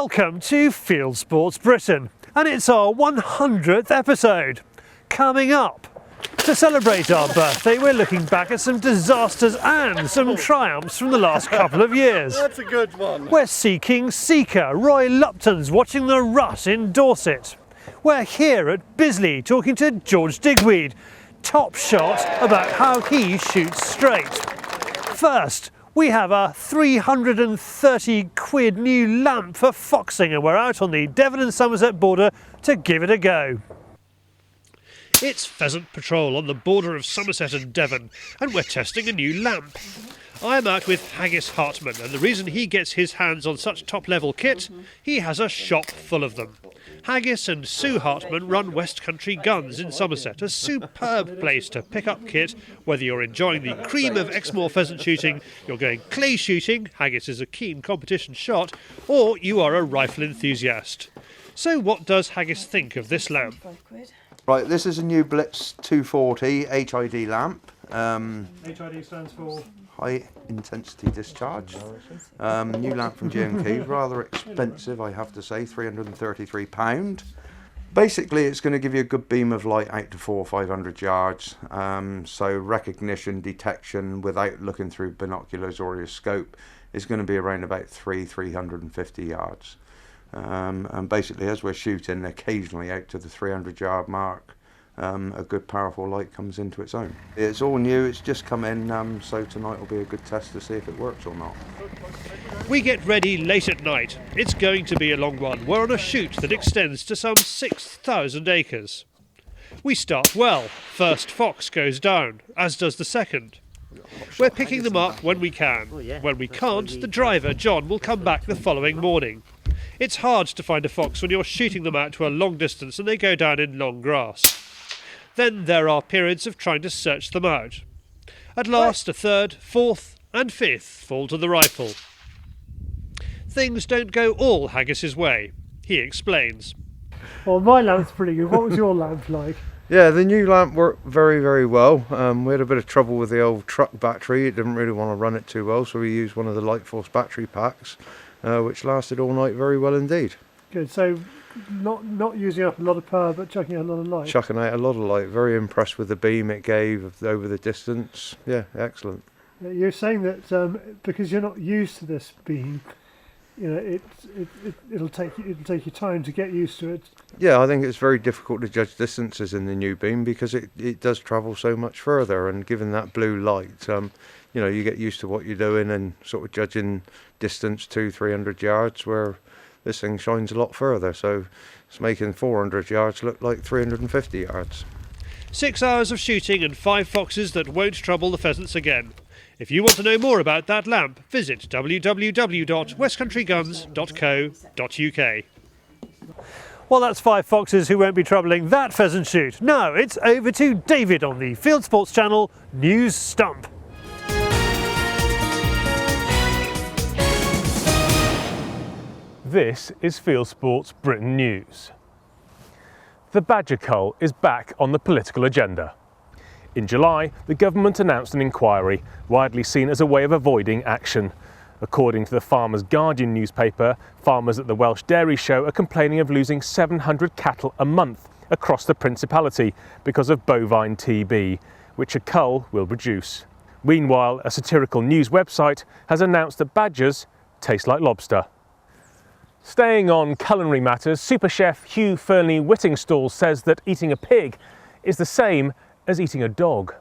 Welcome to Fieldsports Britain, and it's our 100th episode. Coming up, to celebrate our birthday, we're looking back at some disasters and some triumphs from the last couple of years. That's a good one. We're seeking Sika, Roy Lupton's watching the rut in Dorset. We're here at Bisley talking to George Digweed, top shot about how he shoots straight. First, we have a 330 quid new lamp for foxing, and we're out on the Devon and Somerset border to give it a go. It's pheasant patrol on the border of Somerset and Devon, and we're testing a new lamp. I'm out with Haggis Hartman, and the reason he gets his hands on such top-level kit, he has a shop full of them. Haggis and Sue Hartman run West Country Guns in Somerset, a superb place to pick up kit, whether you're enjoying the cream of Exmoor pheasant shooting, you're going clay shooting, Haggis is a keen competition shot, or you are a rifle enthusiast. So what does Haggis think of this lamp? Right, this is a new Blitz 240 HID lamp. HID stands for? High intensity discharge. New lamp from G&K, rather expensive I have to say, £333. Basically it's going to give you a good beam of light out to 400 or 500 yards, so recognition, detection without looking through binoculars or your scope is going to be around about 350 yards. And basically as we're shooting occasionally out to the 300 yard mark, a good powerful light comes into its own. It's all new, it's just come in, so tonight will be a good test to see if it works or not. We get ready late at night. It's going to be a long one. We're on a shoot that extends to some 6,000 acres. We start well. First fox goes down, as does the second. We're picking them up when we can. When we can't, the driver, John, will come back the following morning. It's hard to find a fox when you're shooting them out to a long distance and they go down in long grass. Then there are periods of trying to search them out. At last, a third, fourth and fifth fall to the rifle. Things don't go all Haggis's way. He explains. Well, my lamp's pretty good. What was your lamp like? Yeah, the new lamp worked very, very well. We had a bit of trouble with the old truck battery. It didn't really want to run it too well, so we used one of the Light Force battery packs, which lasted all night very well indeed. Good. So not using up a lot of power, but chucking out a lot of light. Chucking out a lot of light. Very impressed with the beam it gave over the distance. Yeah, excellent. You're saying that because you're not used to this beam, you know, it'll take you time to get used to it. Yeah, I think it's very difficult to judge distances in the new beam because it does travel so much further, and given that blue light, you know, you get used to what you're doing and sort of judging distance 200-300 yards, where this thing shines a lot further, so it's making 400 yards look like 350 yards. 6 hours of shooting and 5 foxes that won't trouble the pheasants again. If you want to know more about that lamp, visit www.westcountryguns.co.uk. Well, that's 5 foxes who won't be troubling that pheasant shoot. Now it's over to David on the Fieldsports channel News Stump. This is Fieldsports Britain News. The badger cull is back on the political agenda. In July, the government announced an inquiry, widely seen as a way of avoiding action. According to the Farmers Guardian newspaper, farmers at the Welsh Dairy Show are complaining of losing 700 cattle a month across the Principality because of bovine TB, which a cull will reduce. Meanwhile, a satirical news website has announced that badgers taste like lobster. Staying on culinary matters, super chef Hugh Fearnley-Whittingstall says that eating a pig is the same as eating a dog.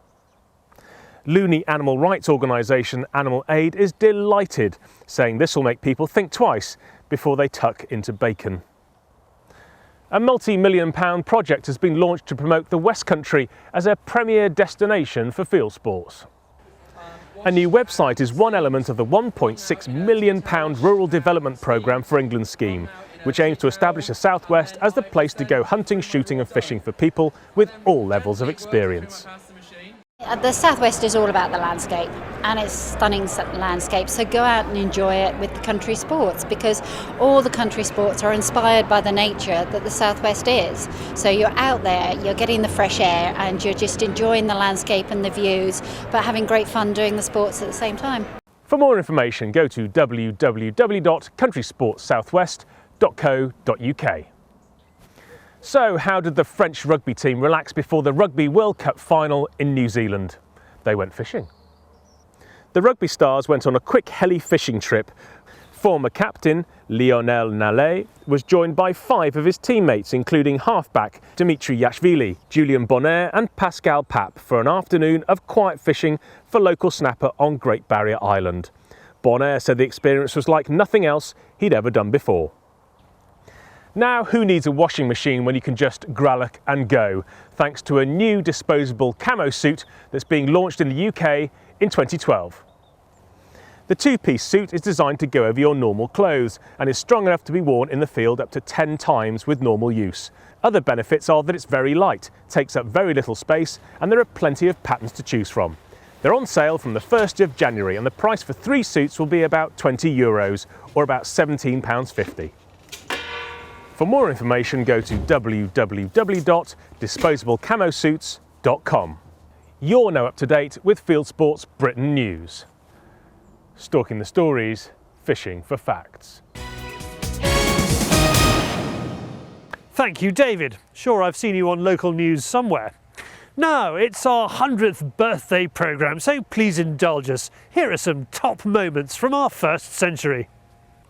Looney animal rights organisation Animal Aid is delighted, saying this will make people think twice before they tuck into bacon. A multi-million-pound project has been launched to promote the West Country as a premier destination for field sports. A new website is one element of the £1.6 million rural development programme for England scheme, which aims to establish the South West as the place to go hunting, shooting and fishing for people with all levels of experience. The South West is all about the landscape, and it's stunning landscape, so go out and enjoy it with the country sports, because all the country sports are inspired by the nature that the South West is. So you're out there, you're getting the fresh air and you're just enjoying the landscape and the views, but having great fun doing the sports at the same time. For more information, go to www.countrysportssouthwest.com fieldsportsbritain.co.uk. So, how did the French rugby team relax before the Rugby World Cup final in New Zealand? They went fishing. The rugby stars went on a quick heli fishing trip. Former captain Lionel Nallet was joined by 5 of his teammates, including halfback Dimitri Yashvili, Julien Bonner and Pascal Pape, for an afternoon of quiet fishing for local snapper on Great Barrier Island. Bonner said the experience was like nothing else he'd ever done before. Now, who needs a washing machine when you can just gralloch and go, thanks to a new disposable camo suit that's being launched in the UK in 2012. The 2-piece suit is designed to go over your normal clothes and is strong enough to be worn in the field up to 10 times with normal use. Other benefits are that it's very light, takes up very little space, and there are plenty of patterns to choose from. They're on sale from the 1st of January, and the price for 3 suits will be about €20 or about £17.50. For more information, go to www.disposablecamosuits.com. You're now up to date with Fieldsports Britain news. Stalking the stories, fishing for facts. Thank you, David. Sure, I've seen you on local news somewhere. Now, it's our 100th birthday programme, so please indulge us. Here are some top moments from our first century.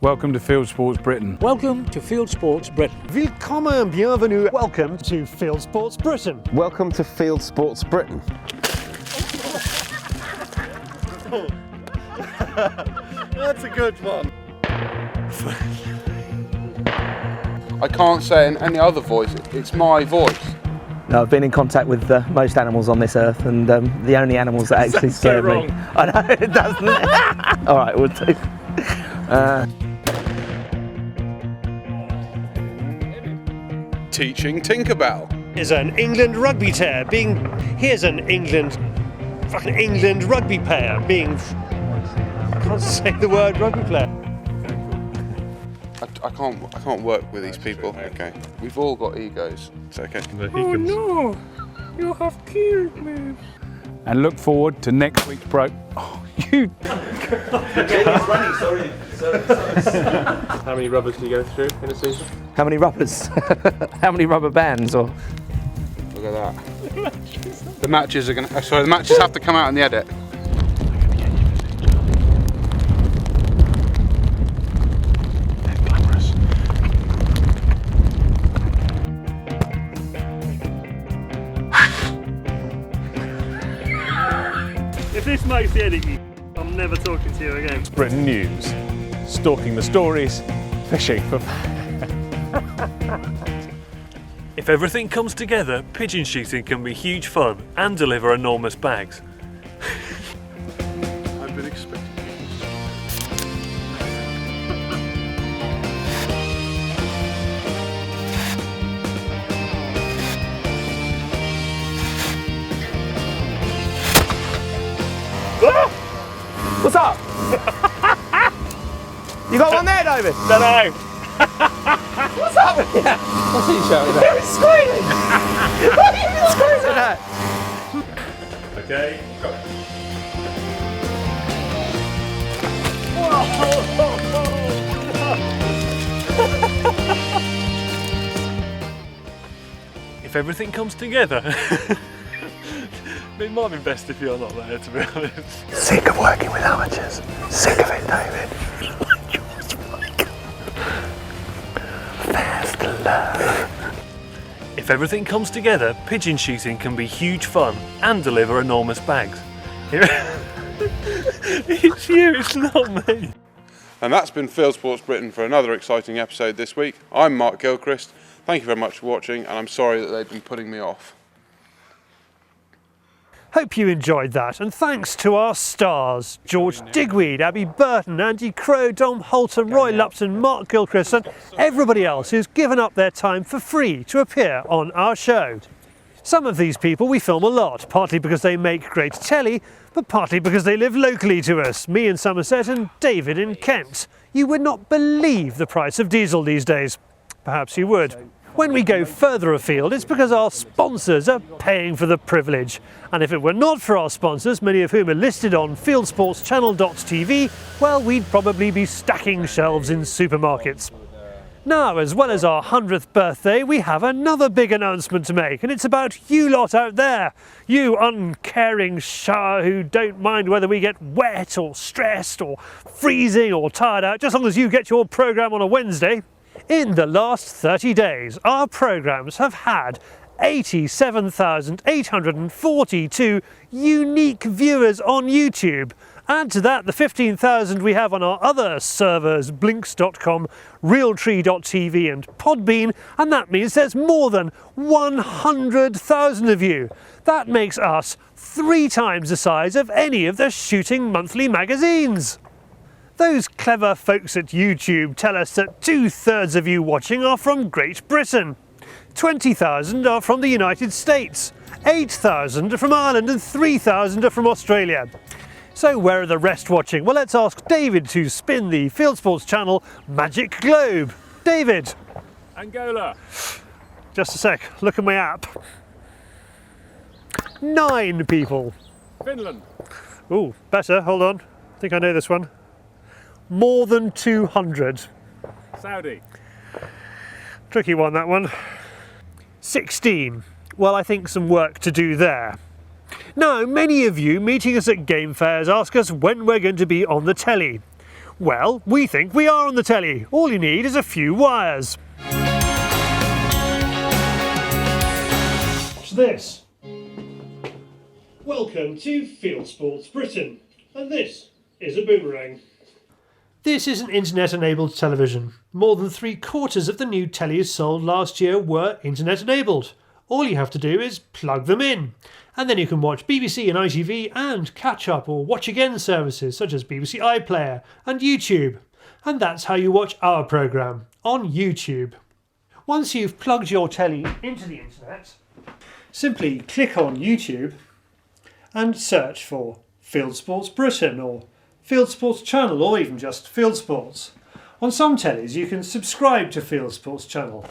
Welcome to Fieldsports Britain. Welcome to Fieldsports Britain. Willkommen, bienvenue. Welcome to Fieldsports Britain. Welcome to Fieldsports Britain. That's a good one. I can't say in any other voice, it's my voice. No, I've been in contact with most animals on this earth, and the only animals that actually scare me. I know, it doesn't it? All right, we'll do. Teaching Tinkerbell. Here's an England rugby player being. Here's an England rugby player being. I can't say the word rugby player. I can't work with these people. Okay, we've all got egos. It's okay. Oh no! You have killed me. And look forward to next week's Oh, you. How many rubbers do you go through in a season? How many rubbers? How many rubber bands? Or Look at that. The matches are gonna. Sorry, the matches have to come out in the edit. If this makes the edit, I'm never talking to you again. Britain news. Stalking the stories, fishing for If everything comes together, pigeon shooting can be huge fun and deliver enormous bags. I've been expecting. what's up? You got one there, David? No. What's up with you? What's he shouting at? He's screaming! What are you screaming at? Okay, go. If everything comes together, it might be best if you're not there, to be honest. Sick of working with amateurs. Sick of it, David. Fast love. If everything comes together, pigeon shooting can be huge fun and deliver enormous bags. It's you, it's not me. And that's been Fieldsports Britain for another exciting episode this week. I'm Mark Gilchrist. Thank you very much for watching, and I'm sorry that they've been putting me off. Hope you enjoyed that, and thanks to our stars, George Digweed, Abby Burton, Andy Crow, Dom Holton, Roy Lupton, Mark Gilchrist and everybody else who's given up their time for free to appear on our show. Some of these people we film a lot, partly because they make great telly, but partly because they live locally to us, me in Somerset and David in Kent. You would not believe the price of diesel these days. Perhaps you would. When we go further afield, it's because our sponsors are paying for the privilege. And if it were not for our sponsors, many of whom are listed on fieldsportschannel.tv, well, we'd probably be stacking shelves in supermarkets. Now, as well as our 100th birthday, we have another big announcement to make, and it's about you lot out there. You uncaring shower who don't mind whether we get wet or stressed or freezing or tired out, just as long as you get your programme on a Wednesday. In the last 30 days, our programmes have had 87,842 unique viewers on YouTube. Add to that the 15,000 we have on our other servers, blinks.com, realtree.tv and Podbean, and that means there's more than 100,000 of you. That makes us 3 times the size of any of the shooting monthly magazines. Those clever folks at YouTube tell us that 2/3 of you watching are from Great Britain, 20,000 are from the United States, 8,000 are from Ireland and 3,000 are from Australia. So where are the rest watching? Well, let's ask David to spin the Fieldsports channel Magic Globe. David. Angola. Just a sec, look at my app. 9 people. Finland. Ooh, better, hold on. I think I know this one. More than 200. Saudi. Tricky one, that one. 16. Well, I think some work to do there. Now, many of you meeting us at game fairs ask us when we're going to be on the telly. Well, we think we are on the telly. All you need is a few wires. Watch this. Welcome to Fieldsports Britain, and this is a boomerang. This is an internet-enabled television. More than 3/4 of the new tellies sold last year were internet-enabled. All you have to do is plug them in, and then you can watch BBC and ITV and catch-up or watch-again services such as BBC iPlayer and YouTube. And that's how you watch our programme, on YouTube. Once you've plugged your telly into the internet, simply click on YouTube and search for Fieldsports Britain or Fieldsports Channel, or even just Fieldsports. On some tellies you can subscribe to Fieldsports Channel.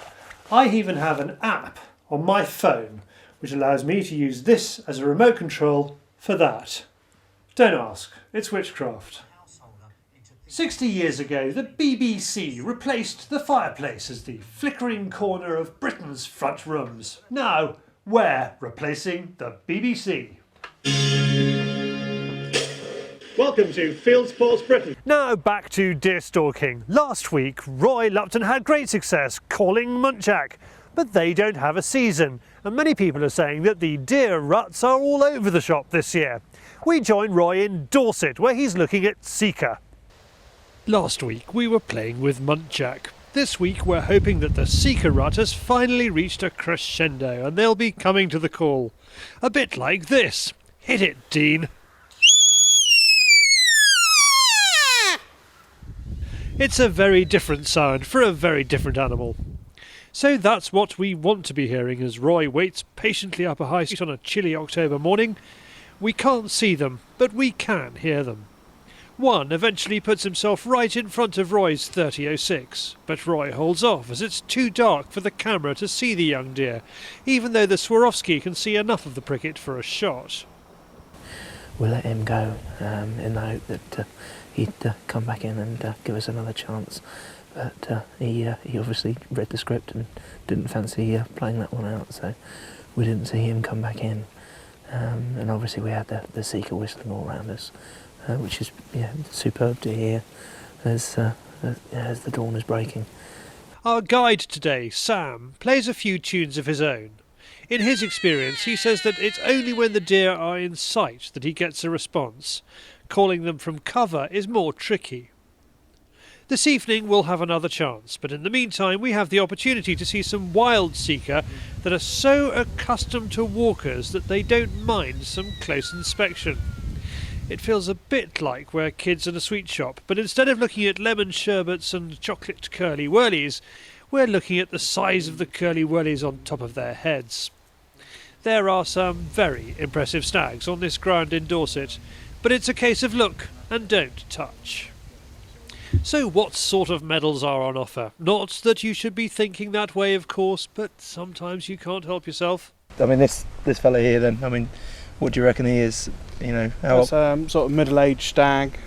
I even have an app on my phone which allows me to use this as a remote control for that. Don't ask, it's witchcraft. 60 years ago the BBC replaced the fireplace as the flickering corner of Britain's front rooms. Now we're replacing the BBC. Welcome to Fieldsports Britain. Now back to deer stalking. Last week, Roy Lupton had great success calling muntjac, but they don't have a season, and many people are saying that the deer ruts are all over the shop this year. We join Roy in Dorset, where he's looking at Sika. Last week we were playing with muntjac. This week we're hoping that the Sika rut has finally reached a crescendo and they'll be coming to the call. A bit like this. Hit it, Dean. It's a very different sound for a very different animal. So that's what we want to be hearing as Roy waits patiently up a high street on a chilly October morning. We can't see them, but we can hear them. One eventually puts himself right in front of Roy's 3006, but Roy holds off as it's too dark for the camera to see the young deer, even though the Swarovski can see enough of the pricket for a shot. We'll let him go in the hope that he'd come back in and give us another chance. But he obviously read the script and didn't fancy playing that one out, so we didn't see him come back in. And obviously we had the Sika whistling all around us, which is superb to hear as the dawn is breaking. Our guide today, Sam, plays a few tunes of his own. In his experience, he says that it's only when the deer are in sight that he gets a response. Calling them from cover is more tricky. This evening we'll have another chance, but in the meantime we have the opportunity to see some wild Sika that are so accustomed to walkers that they don't mind some close inspection. It feels a bit like we're kids in a sweet shop, but instead of looking at lemon sherbets and chocolate curly whirlies, we're looking at the size of the curly whirlies on top of their heads. There are some very impressive stags on this ground in Dorset, but it's a case of look and don't touch. So what sort of medals are on offer? Not that you should be thinking that way, of course, but sometimes you can't help yourself. I mean, this fella here then, I mean, what do you reckon he is? You know, how... That's sort of middle-aged stag,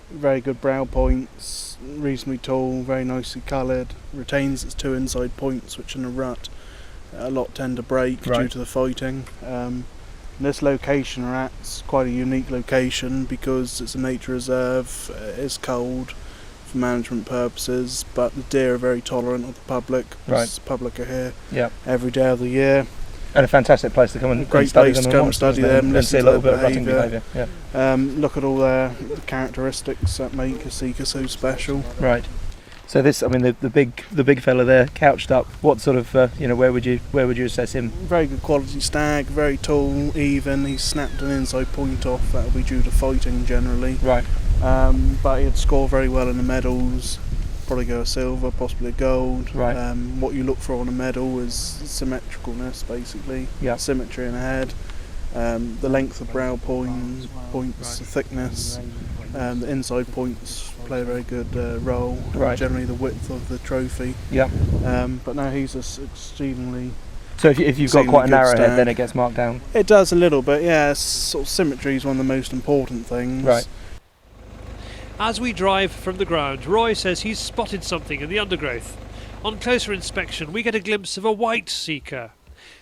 very good brow points, reasonably tall, very nicely coloured, retains its 2 inside points, which in a rut a lot tend to break due to the fighting. This location we're at's quite a unique location because it's a nature reserve, it's cold for management purposes, but the deer are very tolerant of the public. The public are here every day of the year. And a fantastic place to come and great study place them to come and study them, and see a little bit of rutting behaviour. Look at all their characteristics that make a Sika so special. Right. So this, I mean, the big fella there, couched up. What sort of, where would you assess him? Very good quality stag, very tall, even. He's snapped an inside point off. That'll be due to fighting generally. Right. But he'd score very well in the medals. Probably go a silver, possibly a gold. Right. What you look for on a medal is symmetricalness, basically. Yeah. Symmetry in the head. The length of brow points, the thickness. The inside points play a very good role. Right. Generally, the width of the trophy. Yeah. But no, he's extremely. So if you've got quite a narrow head, then it gets marked down. It does a little bit, yeah. Sort of symmetry is one of the most important things. Right. As we drive from the ground, Roy says he's spotted something in the undergrowth. On closer inspection, we get a glimpse of a white Sika.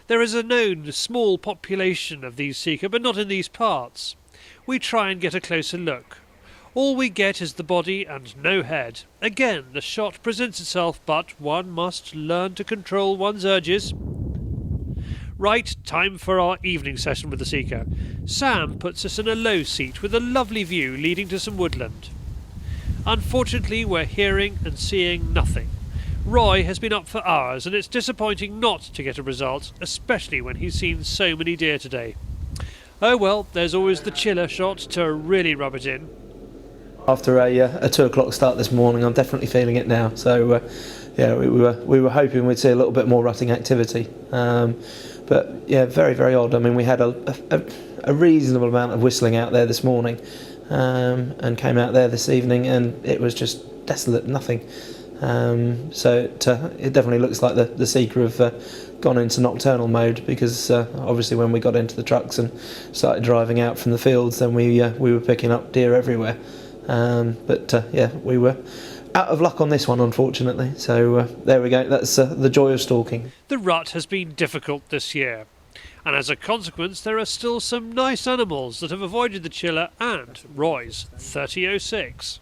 There is a known small population of these Sika, but not in these parts. We try and get a closer look. All we get is the body and no head. Again, the shot presents itself, but one must learn to control one's urges. Right, time for our evening session with the Sika. Sam puts us in a low seat with a lovely view leading to some woodland. Unfortunately, we're hearing and seeing nothing. Roy has been up for hours, and it's disappointing not to get a result, especially when he's seen so many deer today. Oh well, there's always the chiller shot to really rub it in. After a 2 o'clock start this morning, I'm definitely feeling it now. So, we were hoping we'd see a little bit more rutting activity. But yeah, very, very odd. I mean, we had a reasonable amount of whistling out there this morning, and came out there this evening, and it was just desolate, nothing. So it definitely looks like the Sika have gone into nocturnal mode, because obviously when we got into the trucks and started driving out from the fields, then we were picking up deer everywhere. We were out of luck on this one, unfortunately. So there we go. That's the joy of stalking. The rut has been difficult this year, and as a consequence there are still some nice animals that have avoided the chiller and Roy's 30.06.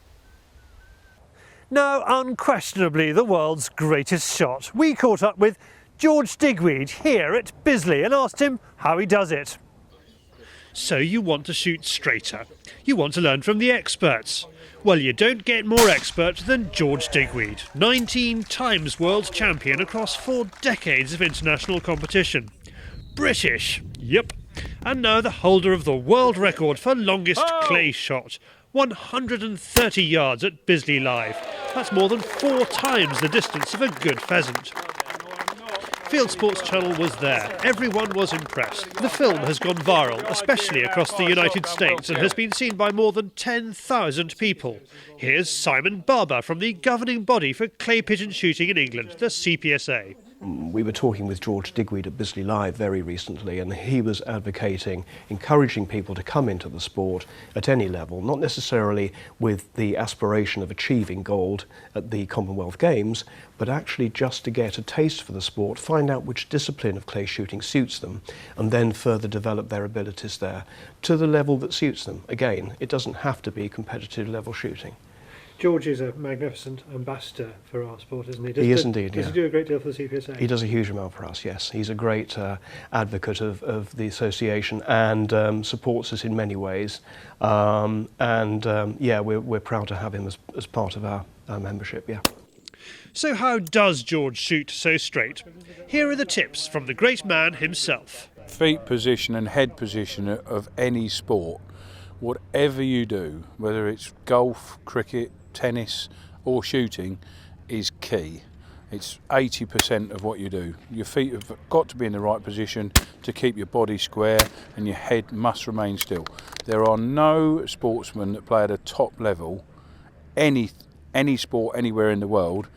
Now, unquestionably the world's greatest shot, we caught up with George Digweed here at Bisley and asked him how he does it. So you want to shoot straighter. You want to learn from the experts. Well, you don't get more expert than George Digweed, 19 times world champion across 4 decades of international competition. British, yep. And now the holder of the world record for longest clay shot, 130 yards at Bisley Live. That's more than 4 times the distance of a good pheasant. Fieldsports Channel was there. Everyone was impressed. The film has gone viral, especially across the United States, and has been seen by more than 10,000 people. Here's Simon Barber from the governing body for clay pigeon shooting in England, the CPSA. We were talking with George Digweed at Bisley Live very recently, and he was advocating encouraging people to come into the sport at any level, not necessarily with the aspiration of achieving gold at the Commonwealth Games, but actually just to get a taste for the sport, find out which discipline of clay shooting suits them, and then further develop their abilities there to the level that suits them. Again, it doesn't have to be competitive level shooting. George is a magnificent ambassador for our sport, isn't he? He is indeed, Does he do a great deal for the CPSA? He does a huge amount for us, yes. He's a great advocate of the association and supports us in many ways. We're proud to have him as part of our membership, yeah. So how does George shoot so straight? Here are the tips from the great man himself. Feet position and head position of any sport, whatever you do, whether it's golf, cricket, tennis or shooting, is key. It's 80% of what you do. Your feet have got to be in the right position to keep your body square, and your head must remain still. There are no sportsmen that play at a top level, any sport anywhere in the world,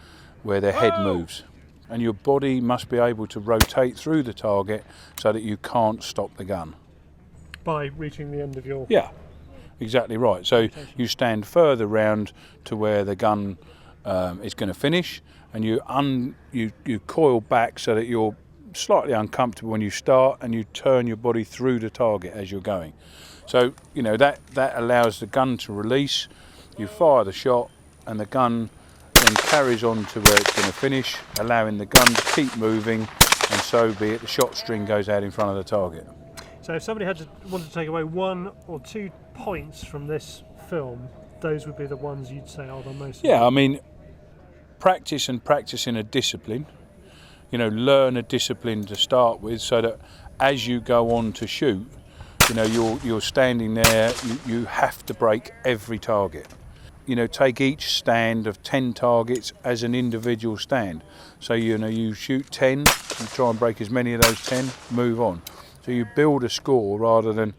where their head moves. And your body must be able to rotate through the target so that you can't stop the gun. By reaching the end of your... Yeah. Exactly right. So you stand further round to where the gun is going to finish, and you coil back so that you're slightly uncomfortable when you start, and you turn your body through the target as you're going. So you know that allows the gun to release. You fire the shot, and the gun then carries on to where it's going to finish, allowing the gun to keep moving, and so be it. The shot string goes out in front of the target. So if somebody wanted to take away 1 or 2 points from this film, those would be the ones you'd say are the most. Yeah, I mean, practice in a discipline. You know, learn a discipline to start with, so that as you go on to shoot, you know, you're standing there. You have to break every target. You know, take each stand of 10 targets as an individual stand. So you know, you shoot 10, you try and break as many of those 10, move on. So you build a score rather than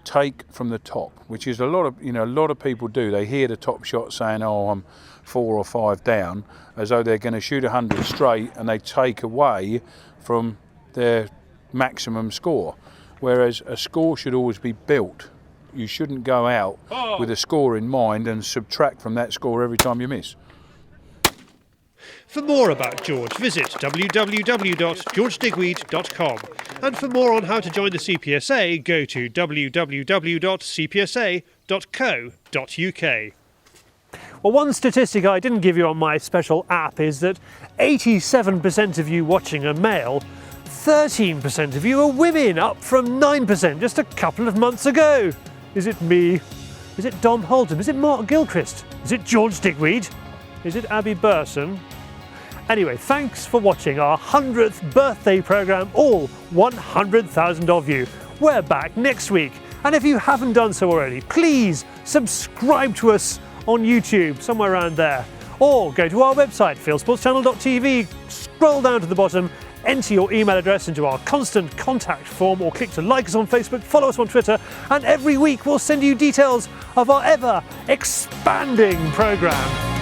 take from the top, which is a lot of people do. They hear the top shot saying, "Oh, I'm 4 or 5 down," as though they're going to shoot 100 straight, and they take away from their maximum score. Whereas a score should always be built. You shouldn't go out with a score in mind and subtract from that score every time you miss. For more about George, visit www.georgedigweed.com. And for more on how to join the CPSA, go to www.cpsa.co.uk. Well, one statistic I didn't give you on my special app is that 87% of you watching are male, 13% of you are women, up from 9% just a couple of months ago. Is it me? Is it Dom Holtam? Is it Mark Gilchrist? Is it George Digweed? Is it Abby Burson? Anyway, thanks for watching our 100th birthday programme, all 100,000 of you. We're back next week, and if you haven't done so already, please subscribe to us on YouTube, somewhere around there, or go to our website, fieldsportschannel.tv, scroll down to the bottom, enter your email address into our constant contact form, or click to like us on Facebook, follow us on Twitter, and every week we'll send you details of our ever expanding programme.